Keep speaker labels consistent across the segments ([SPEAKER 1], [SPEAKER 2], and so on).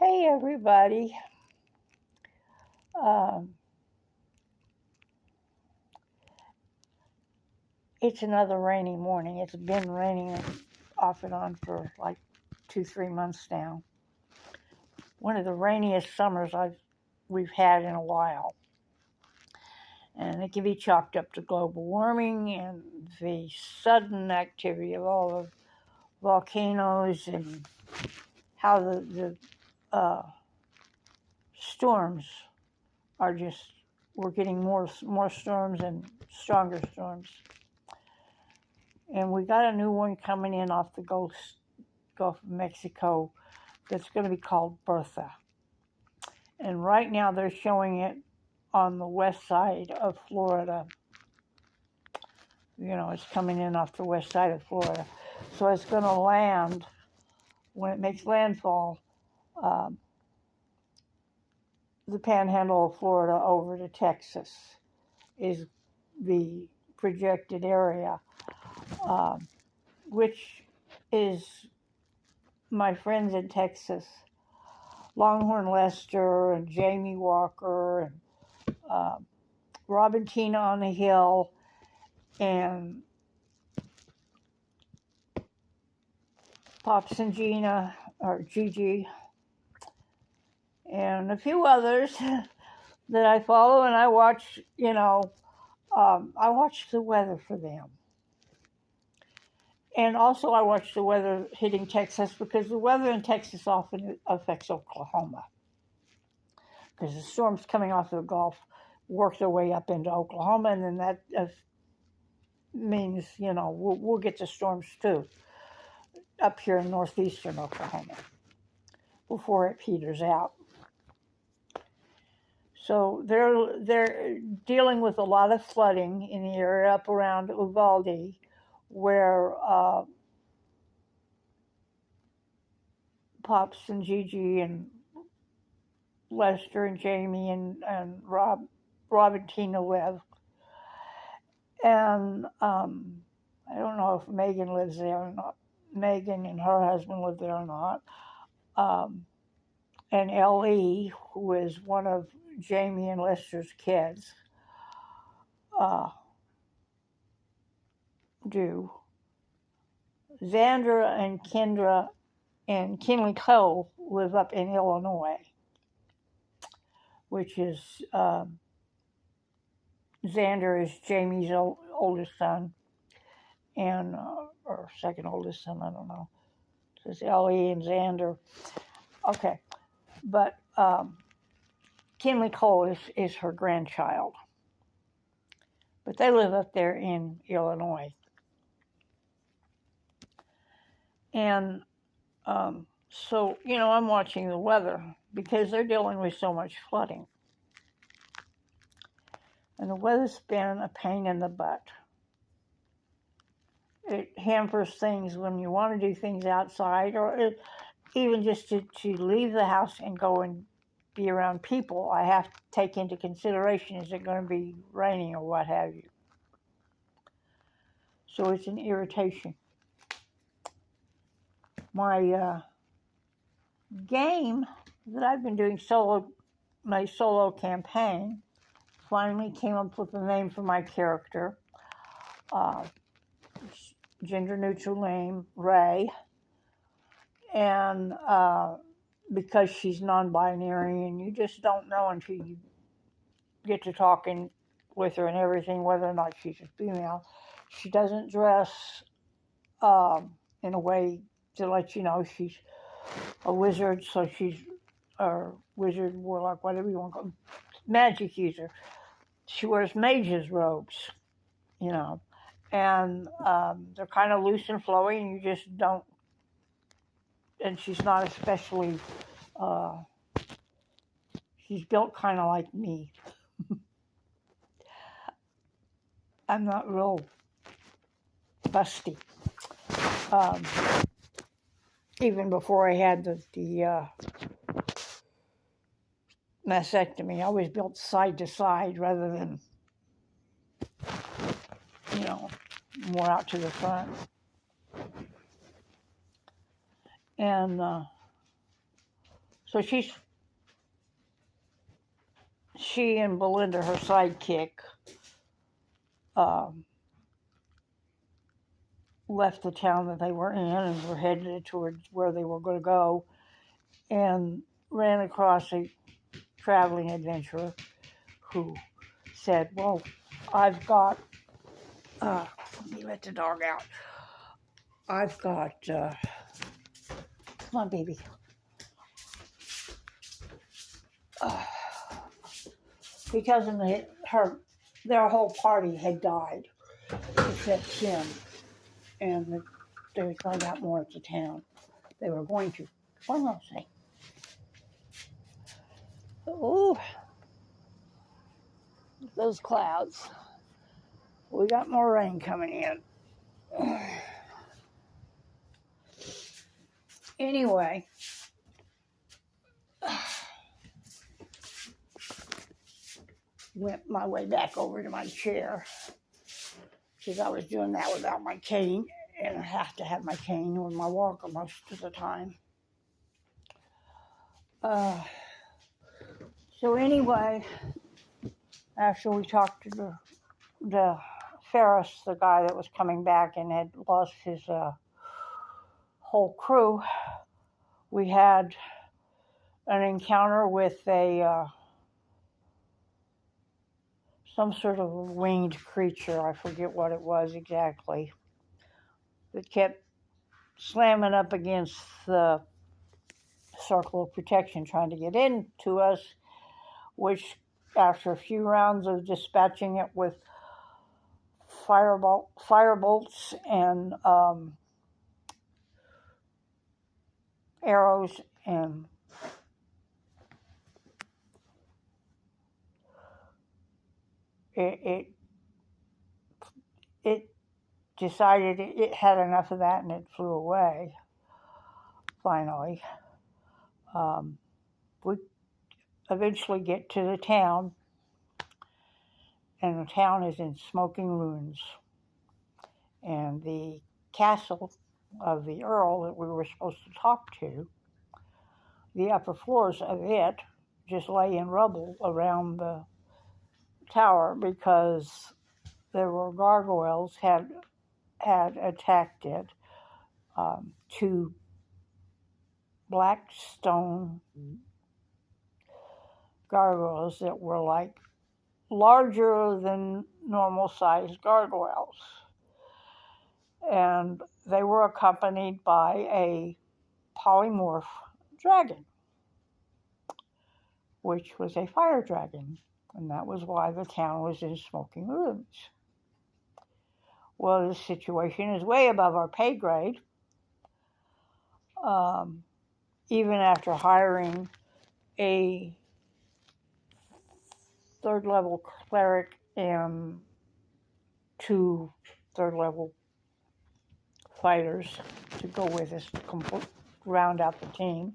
[SPEAKER 1] Hey, everybody. Um, it's another rainy morning. It's been raining off and on for like 2, 3 months now. One of the rainiest summers we've had in a while. And it can be chalked up to global warming and the sudden activity of all the volcanoes and how the storms are just, we're getting more storms and stronger storms. And we got a new one coming in off the Gulf of Mexico that's going to be called Bertha. And right now they're showing it on the west side of Florida. You know, it's coming in off the west side of Florida. So it's going to land, when it makes landfall, the panhandle of Florida over to Texas is the projected area, which is my friends in Texas, Longhorn Lester and Jamie Walker and Robin Tina on the Hill and Pops and Gina, or Gigi, and a few others that I follow, and I watch, I watch the weather for them. And also I watch the weather hitting Texas because the weather in Texas often affects Oklahoma. Because the storms coming off the Gulf work their way up into Oklahoma, and then that means, we'll get the storms too up here in northeastern Oklahoma before it peters out. So they're dealing with a lot of flooding in the area up around Uvalde, where Pops and Gigi and Lester and Jamie and Rob and Tina live. And I don't know if Megan lives there or not. Megan and her husband live there or not. And L.E., who is one of Jamie and Lester's kids, do. Xandra and Kendra and Kinley Cole live up in Illinois, which is Xander is Jamie's oldest son, and or second oldest son, I don't know. So it's Ellie and Xander. Okay, but Kinley Cole is her grandchild. But they live up there in Illinois. And so, I'm watching the weather because they're dealing with so much flooding. And the weather's been a pain in the butt. It hampers things when you want to do things outside, or even just to leave the house and go and be around people. I have to take into consideration, is it going to be raining or what have you? So it's an irritation. My game that I've been doing my solo campaign, finally came up with a name for my character. Gender neutral name, Ray. And because she's non-binary, and you just don't know until you get to talking with her and everything whether or not she's a female. She doesn't dress in a way to let you know she's a wizard, so she's a wizard, warlock, whatever you want to call it, magic user. She wears mage's robes, and they're kind of loose and flowy, and you just don't, and she's not especially, she's built kind of like me. I'm not real busty. Even before I had the mastectomy, I was built side to side rather than, more out to the front. And So she and Belinda, her sidekick, left the town that they were in and were headed towards where they were going to go, and ran across a traveling adventurer who said, well, I've got, let me let the dog out. I've got, come on, baby. Because their whole party had died, except Kim, and they would find out more at the town. They were going to. What am I saying? Ooh, those clouds. We got more rain coming in. Anyway, went my way back over to my chair because I was doing that without my cane, and I have to have my cane with my walker most of the time. So anyway, after we talked to the Ferris, the guy that was coming back and had lost his whole crew, we had an encounter with some sort of winged creature. I forget what it was exactly. That kept slamming up against the circle of protection, trying to get into us, which after a few rounds of dispatching it with firebolts and arrows, and it decided it had enough of that, and it flew away finally. We eventually get to the town, and the town is in smoking ruins, and the castle of the Earl that we were supposed to talk to, the upper floors of it just lay in rubble around the tower because there were gargoyles had attacked it. Two black stone gargoyles that were like larger than normal sized gargoyles. And they were accompanied by a polymorph dragon, which was a fire dragon. And that was why the town was in smoking ruins. Well, this situation is way above our pay grade. Even after hiring a third-level cleric and 2 third-level fighters to go with us to round out the team.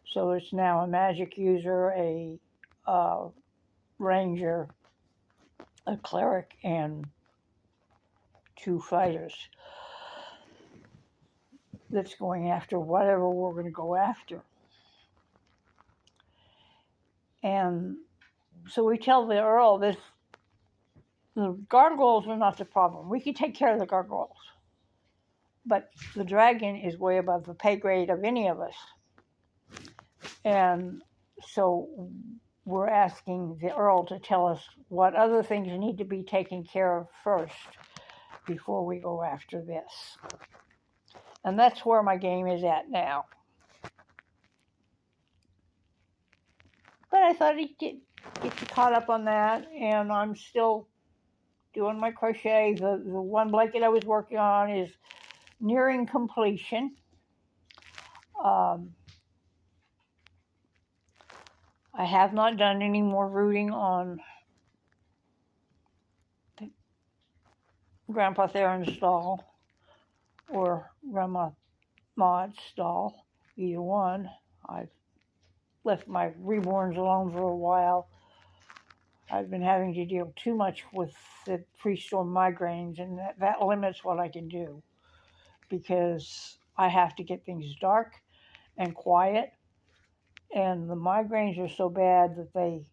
[SPEAKER 1] So it's now a magic user, a ranger, a cleric, and 2 fighters that's going after whatever we're going to go after. And so we tell the Earl that the gargoyles are not the problem. We can take care of the gargoyles. But the dragon is way above the pay grade of any of us. And so we're asking the Earl to tell us what other things need to be taken care of first before we go after this. And that's where my game is at now. But I thought I'd get you caught up on that, and I'm still doing my crochet. The one blanket I was working on is nearing completion. I have not done any more rooting on Grandpa Theron's stall or Grandma Maud's stall, either one. I've left my reborns alone for a while. I've been having to deal too much with the pre-storm migraines, and that limits what I can do because I have to get things dark and quiet And the migraines are so bad that they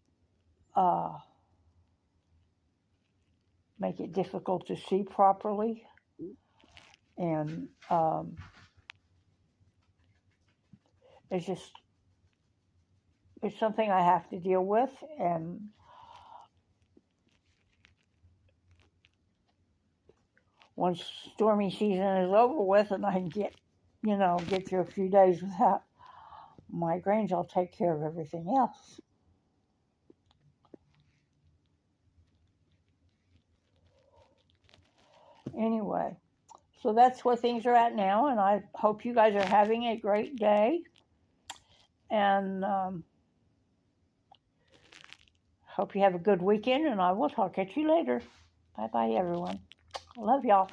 [SPEAKER 1] make it difficult to see properly. And it's something I have to deal with. And once stormy season is over with and I can get through a few days without migraines, I'll take care of everything else. Anyway, so that's where things are at now, and I hope you guys are having a great day. And hope you have a good weekend, and I will talk at you later. Bye-bye, everyone. Love y'all.